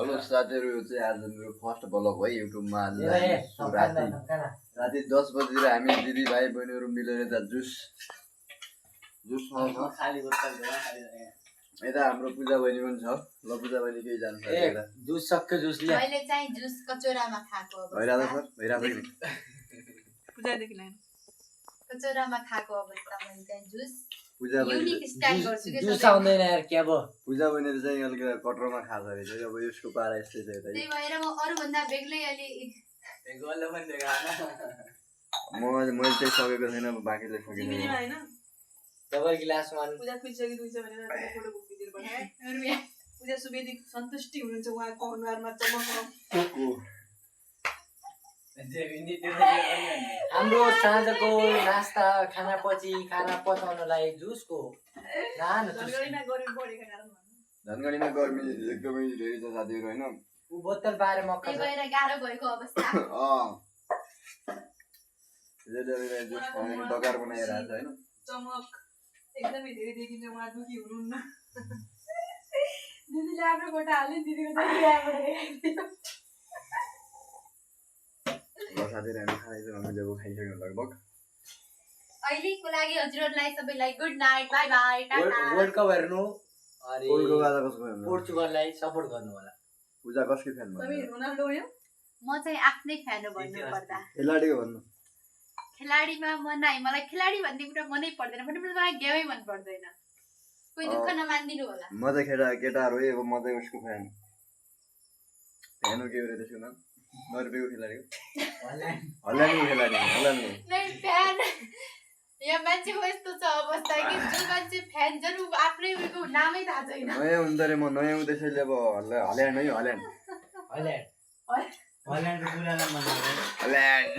Hello साथीहरु, यो चाहिँ आज मेरो फर्स्ट ब्लग हो युट्युबमा। आज राति 10 बजेतिर हामी दिदी भाइ बहिनीहरु मिलेर त जुस खाउँछ। यता हाम्रो पूजा बहिनी पनि छ। ल पूजा बहिनी केही जान्छ यता जुस सक्यो जुसले मैले चाहिँ जुस कचौरामा खाएको अवस्था। भइराछ सर भइराछ कि पूजा देखि लाइन कचौरामा खाएको अवस्था मैले चाहिँ जुस पूजा बहिनी युनिक स्टाइल गर्छु के जुस आउँदैन यार के भयो। पूजा बहिनीले चाहिँ अलिकति कटरमा खाछ अरे चाहिँ अब यसको पारा यस्तै छ यता। त्यही भएर म अरु भन्दा बेग्लै अलि गल्ल पनि देखाएन मैले चाहिँ सकेको छैन, बाँकीले सकेको तिमीले छैन। हैन डबल गिलासमा पूजा खुइसक्यो दुइछ भनेर फोटो खिचेर भने पूजा सुवेदी सन्तुष्टि हुनुहुन्छ उहाँको अनुहारमा चमक। हाम्रो साँझको नास्ता खाना पछि खाना पचाउनलाई जुसको धनगढीमा गर्मी बढेको कारण धनगढीमा गर्मी एकदमै धेरै छ साथीहरु हैन। उ बोतल बारे मक्का त्यही भएर गाह्रो भएको अवस्था। जुस खाने डकार बनाइरहेछ हैन। चमक एकदमै धेरै देखिन्छ। उहाँ दुखी हुनुहुन्न। दिदीले आफ्नो गोटा हाल्यो, दिदीको चाहिँ यहाँबाट देखाइदियो। साथीहरु हामी खाइसक्यौँ, हामी जब खाइसक्यौँ लगभग। अहिलेको लागि हजुरहरुलाई सबैलाई good night, bye bye, Tata. World cup हेर्नु अनि पोर्टुगल आज कसको फ्यान हो? पोर्चुगललाई सपोर्ट गर्नु होला। पूजा कसको फ्यान तपाईँ हो? रोनाल्डो हो? म चाहिँ आफ्नै फ्यान हो भन्नु पर्दा। खेलाडी भन्नु। खेलाडीमा मलाई खेलाडी भन्ने कुरा मनै पर्दैन। मलाई गेमै मन पर्दैन। कोही दुःख नमान्दिनु होला। म चाहिँ केटाहरु हो, अब म चाहिँ उसको फ्यान हो। के हो रे त्यसको नाम? नर्वेको खेलाडी हो। हल्यान्डको खेलाडी हो, हल्यान्डको। नै फ्यान यहाँ मान्छेको यस्तो छ अवस्था कि जो मान्छे फ्यान जन आफ्नै उको नामै थाहा छैन। नयाँ हुँदा रे म नयाँ हुँदैछले अब हल्यान्ड है हल्यान्ड। हल्यान्डको पुरा नाम भन्नु हल्यान्ड।